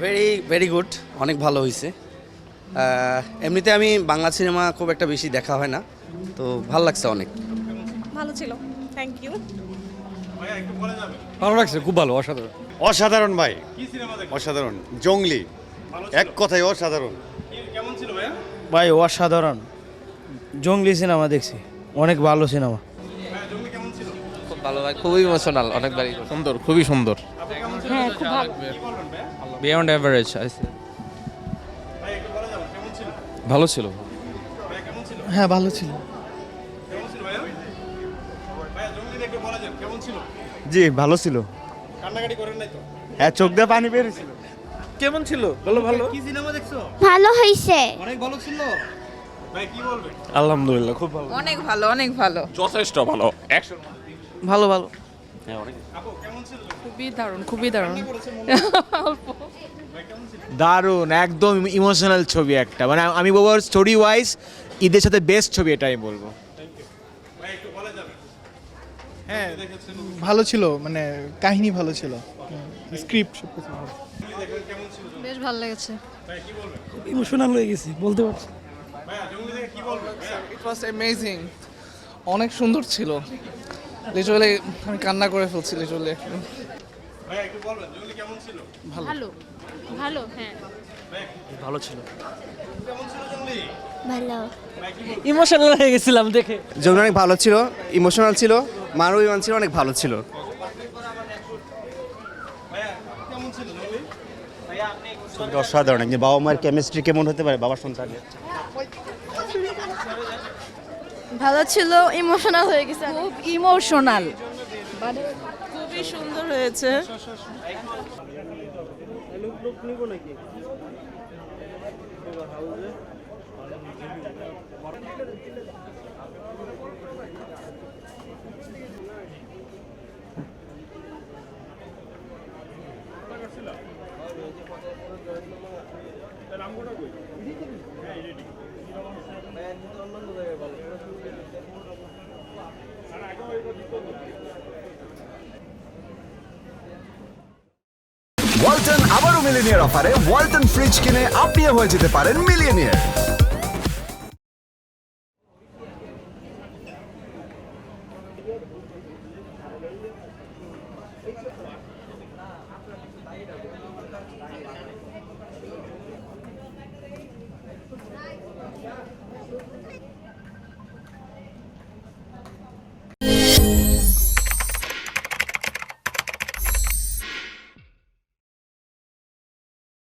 Very very good, অনেক ভালো হয়েছে। এমনিতে আমি বাংলা সিনেমা খুব একটা বেশি দেখা হয় না, তো ভালো লাগছে অনেক। ভালো ছিল, থ্যাংক ইউ। ভালো লাগছে, খুব ভালো, অসাধারণ। অসাধারণ ভাই, অসাধারণ। জঙ্গলি, এক কথায় অসাধারণ। ভাই অসাধারণ, জঙ্গলি সিনেমা দেখছি, অনেক ভালো সিনেমা। খুব ভালো ভাই, খুবই ইমোশনাল, অনেকবারই সুন্দর, খুবই সুন্দর। হ্যাঁ, খুব ভালো। Beyond average. ভালো ছিল। হ্যাঁ ভালো ছিল। জি ভালো ছিল। হ্যাঁ চোখ দিয়ে পানি বেরিয়েছিল। কেমন ছিল? বলো ভালো। ভালো হয়েছে। আলহামদুলিল্লাহ, খুব ভালো। অনেক ভালো, অনেক ভালো। যথেষ্ট ভালো। অ্যাকশন ভালো ভালো। খুবই দারুণ, খুবই দারুণ। দারুণ, একদম ইমোশনাল ছবি একটা, মানে আমি বলবো স্টোরি ওয়াইজ ঈদের সাথে বেস্ট ছবি, এটাই বলবো। হ্যাঁ ভালো ছিল, মানে কাহিনী ভালো ছিল, স্ক্রিপ্ট সব কিছু ভালো। বেশ ভালো লেগেছে। ইমোশনাল হয়ে গেছি, বলতে পারছি। ইট ওয়াজ অ্যামেজিং, অনেক সুন্দর ছিল। লিটারালি আমি কান্না করে ফেলছি লিটারালি। ভালো ভালো, হ্যাঁ ভালো ছিল। ভালো। ইমোশনাল হয়ে গেছিলাম দেখে। জঙ্গলি অনেক ভালো ছিল, ইমোশনাল ছিল, মানবিমান ছিল, অনেক ভালো ছিল। অসাধারণ। একজন বাবা মায়ের কেমিস্ট্রি কেমন হতে পারে বাবার সন্তানে। ভালো ছিল, ইমোশনাল হয়ে গেছে, খুব ইমোশনাল, খুবই সুন্দর হয়েছে। ওয়ালটন আবারও মিলিনিয়ার অফারে ওয়ালটন ফ্রিজ কিনে আপনিও হয়ে যেতে পারেন মিলিয়নিয়ার।